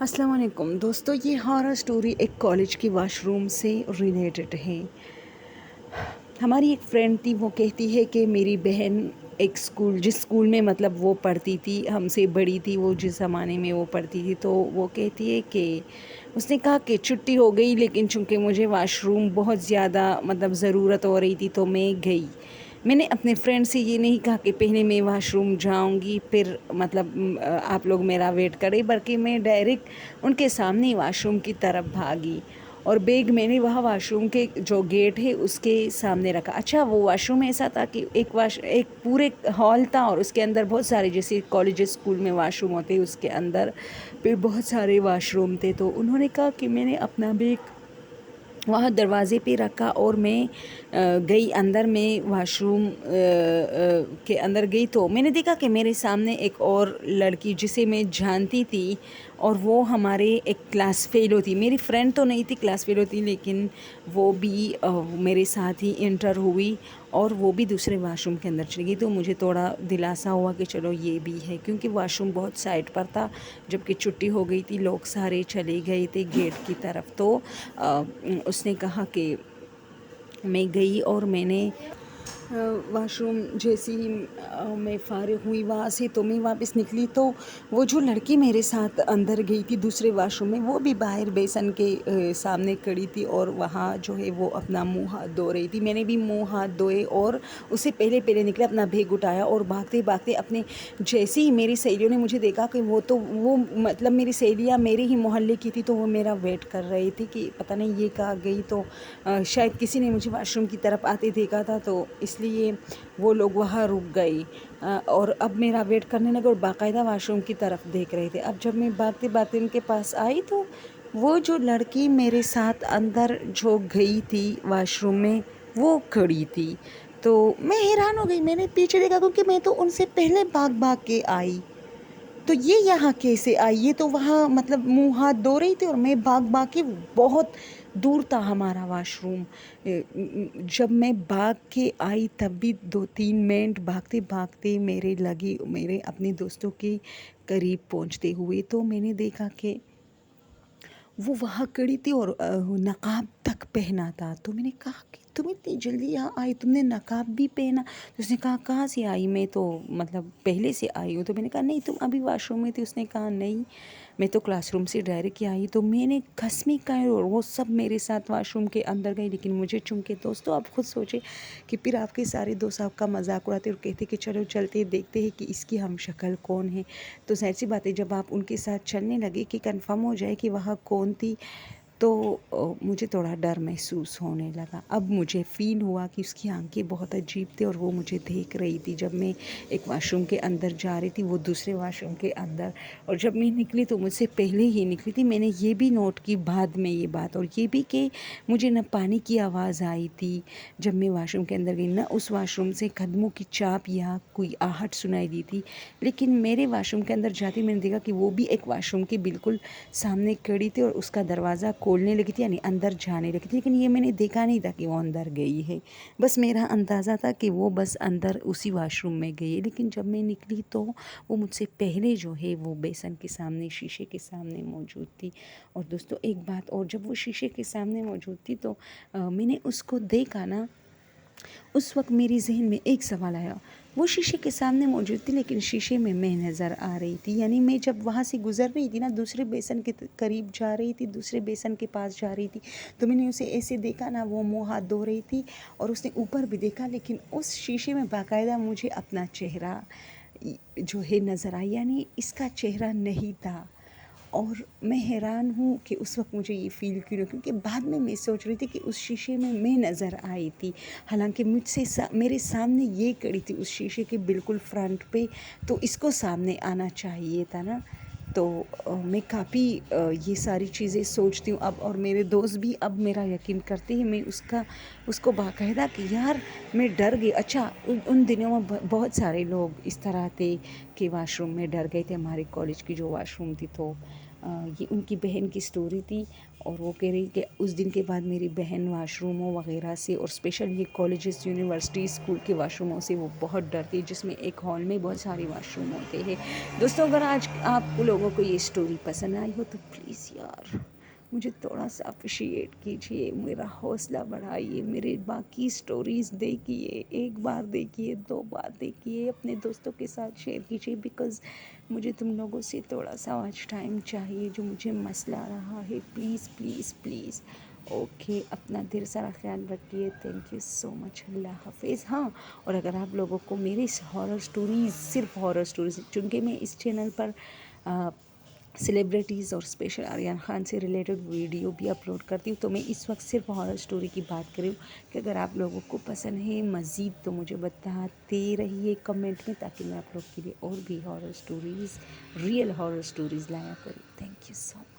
अस्सलाम वालेकुम दोस्तों, ये हॉरर स्टोरी एक कॉलेज की वॉशरूम से रिलेटेड है। हमारी एक फ्रेंड थी, वो कहती है कि मेरी बहन एक स्कूल जिस स्कूल में मतलब वो पढ़ती थी, हमसे बड़ी थी वो, जिस ज़माने में वो पढ़ती थी, तो वो कहती है कि उसने कहा कि छुट्टी हो गई, लेकिन चूँकि मुझे वॉशरूम बहुत ज़्यादा मतलब ज़रूरत हो रही थी तो मैं गई। मैंने अपने फ्रेंड से ये नहीं कहा कि पहले मैं वॉशरूम जाऊंगी फिर मतलब आप लोग मेरा वेट करें, बल्कि मैं डायरेक्ट उनके सामने ही वॉशरूम की तरफ भागी और बैग मैंने वहाँ वॉशरूम के जो गेट है उसके सामने रखा। अच्छा, वो वॉशरूम ऐसा था कि एक पूरे हॉल था और उसके अंदर बहुत सारे, जैसे कॉलेज स्कूल में वॉशरूम होते हैं उसके अंदर फिर बहुत सारे वॉशरूम थे। तो उन्होंने कहा कि मैंने अपना बैग वहाँ दरवाज़े पे रखा और मैं गई अंदर, मैं वॉशरूम के अंदर गई तो मैंने देखा कि मेरे सामने एक और लड़की जिसे मैं जानती थी, और वो हमारे एक क्लास फेलो थी। मेरी फ्रेंड तो नहीं थी, क्लास फेलो थी, लेकिन वो भी मेरे साथ ही इंटर हुई और वो भी दूसरे वॉशरूम के अंदर चली गई। तो मुझे थोड़ा दिलासा हुआ कि चलो ये भी है, क्योंकि वॉशरूम बहुत साइड पर था। जबकि छुट्टी हो गई थी, लोग सारे चले गए थे गेट की तरफ। तो उसने कहा कि मैं गई और मैंने वॉशरूम जैसे ही मैं फ़ारिग हुई वहाँ से, तो मैं वापस निकली तो वो जो लड़की मेरे साथ अंदर गई थी दूसरे वॉशरूम में, वो भी बाहर बेसन के सामने खड़ी थी और वहाँ जो है वो अपना मुंह हाथ धो रही थी। मैंने भी मुंह हाथ धोए और उससे पहले पहले निकले, अपना बैग उठाया और भागते भागते अपने, जैसे ही मेरी सहेलियों ने मुझे देखा कि वो मतलब मेरी सहेलियाँ मेरे ही मोहल्ले की थी, तो वो मेरा वेट कर रही थी कि पता नहीं ये कहाँ गई। तो शायद किसी ने मुझे वॉशरूम की तरफ आते देखा था, तो इसलिए वो लोग वहाँ रुक गए और अब मेरा वेट करने लगे और बाकायदा वॉशरूम की तरफ देख रहे थे। अब जब मैं भागते भागते उनके पास आई, तो वो जो लड़की मेरे साथ अंदर जो गई थी वॉशरूम में, वो खड़ी थी। तो मैं हैरान हो गई, मैंने पीछे देखा क्योंकि मैं तो उनसे पहले भाग भाग के आई। तो ये यहाँ कैसे आई? ये तो वहाँ मतलब मुँह हाथ धो रही थी और मैं भाग भाग के, बहुत दूर था हमारा वॉशरूम। जब मैं भाग के आई तब भी 2-3 मिनट भागते भागते मेरे लगी, मेरे अपने दोस्तों के करीब पहुँचते हुए तो मैंने देखा कि वो वहाँ खड़ी थी और नकाब तक पहना था। तो मैंने कहा कि तुम इतनी जल्दी यहाँ आई, तुमने नकाब भी पहना? तो उसने कहा कहाँ से आई? मैं तो मतलब पहले से आई हूँ। तो मैंने कहा नहीं, तुम अभी वॉशरूम में थी? उसने कहा नहीं, मैं तो क्लासरूम से डायरेक्ट ही आई। तो मैंने कसमी खाई और वो सब मेरे साथ वॉशरूम के अंदर गई, लेकिन मुझे चूँकि, दोस्तों आप खुद सोचे कि फिर आपके सारे दोस्त आपका मजाक उड़ाते और कहते कि चलो चलते देखते हैं कि इसकी हम शक्ल कौन है। तो ज़ाहिर सी बात है, जब आप उनके साथ चलने लगे कि कंफर्म हो जाए कि वह कौन थी, तो मुझे थोड़ा डर महसूस होने लगा। अब मुझे फ़ील हुआ कि उसकी आंखें बहुत अजीब थी और वो मुझे देख रही थी। जब मैं एक वॉशरूम के अंदर जा रही थी, वो दूसरे वॉशरूम के अंदर, और जब मैं निकली तो मुझसे पहले ही निकली थी। मैंने ये भी नोट की बाद में ये बात, और ये भी कि मुझे न पानी की आवाज़ आई थी जब मैं वॉशरूम के अंदर गई, न उस वॉशरूम से कदमों की चाप या कोई आहट सुनाई दी थी। लेकिन मेरे वॉशरूम के अंदर जाते मैंने देखा कि वो भी एक वॉशरूम के बिल्कुल सामने खड़ी थी और उसका दरवाज़ा खोलने लगी थी, यानी अंदर जाने लगी थी। लेकिन ये मैंने देखा नहीं था कि वो अंदर गई है, बस मेरा अंदाज़ा था कि वो बस अंदर उसी वॉशरूम में गई है। लेकिन जब मैं निकली तो वो मुझसे पहले जो है वो बेसन के सामने, शीशे के सामने मौजूद थी। और दोस्तों एक बात और, जब वो शीशे के सामने मौजूद थी तो मैंने उसको देखा ना, उस वक्त मेरे जहन में एक सवाल आया। वो शीशे के सामने मौजूद थी, लेकिन शीशे में मैं नज़र आ रही थी। यानी मैं जब वहाँ से गुज़र रही थी ना, दूसरे बेसन के करीब जा रही थी, दूसरे बेसन के पास जा रही थी, तो मैंने उसे ऐसे देखा ना, वो मुँह हाथ धो रही थी और उसने ऊपर भी देखा, लेकिन उस शीशे में बाकायदा मुझे अपना चेहरा जो है नज़र आया, यानी इसका चेहरा नहीं था। और मैं हैरान हूँ कि उस वक्त मुझे ये फ़ील क्यों नहीं, क्योंकि बाद में मैं सोच रही थी कि उस शीशे में मैं नज़र आई थी, हालांकि मेरे सामने ये खड़ी थी उस शीशे के बिल्कुल फ्रंट पे, तो इसको सामने आना चाहिए था ना। तो मैं काफ़ी ये सारी चीज़ें सोचती हूँ अब, और मेरे दोस्त भी अब मेरा यकीन करते हैं। मैं उसको बाकायदा कि यार मैं डर गई। अच्छा, उन दिनों में बहुत सारे लोग इस तरह थे कि वाशरूम में डर गए थे, हमारे कॉलेज की जो वाशरूम थी। तो ये उनकी बहन की स्टोरी थी और वो कह रही कि उस दिन के बाद मेरी बहन वाशरूमों वगैरह से और स्पेशल ये कॉलेजेस यूनिवर्सिटी स्कूल के वाशरूमों से वो बहुत डरती है, जिसमें एक हॉल में बहुत सारे वाशरूम होते हैं। दोस्तों, अगर आज आप लोगों को ये स्टोरी पसंद आई हो तो प्लीज़ यार मुझे थोड़ा सा अप्रिशिएट कीजिए, मेरा हौसला बढ़ाइए, मेरे बाकी स्टोरीज़ देखिए, एक बार देखिए, 2 बार देखिए, अपने दोस्तों के साथ शेयर कीजिए, बिकॉज़ मुझे तुम लोगों से थोड़ा सा आज टाइम चाहिए जो मुझे मसला रहा है। Please please please. ओके, अपना ढेर सारा ख्याल रखिए। Thank you so much. अल्लाह हाफिज़। हाँ, और अगर आप लोगों को मेरी हॉरर स्टोरीज़, सिर्फ हॉरर स्टोरीज़, चूँकि मैं इस चैनल पर सेलिब्रिटीज़ और स्पेशल आर्यन खान से रिलेटेड वीडियो भी अपलोड करती हूँ, तो मैं इस वक्त सिर्फ हॉरर स्टोरी की बात कर रही हूँ कि अगर आप लोगों को पसंद है मज़ीद तो मुझे बताते रहिए कमेंट में, ताकि मैं आप लोग के लिए और भी horror stories, real horror stories लाया करूँ। Thank you so much.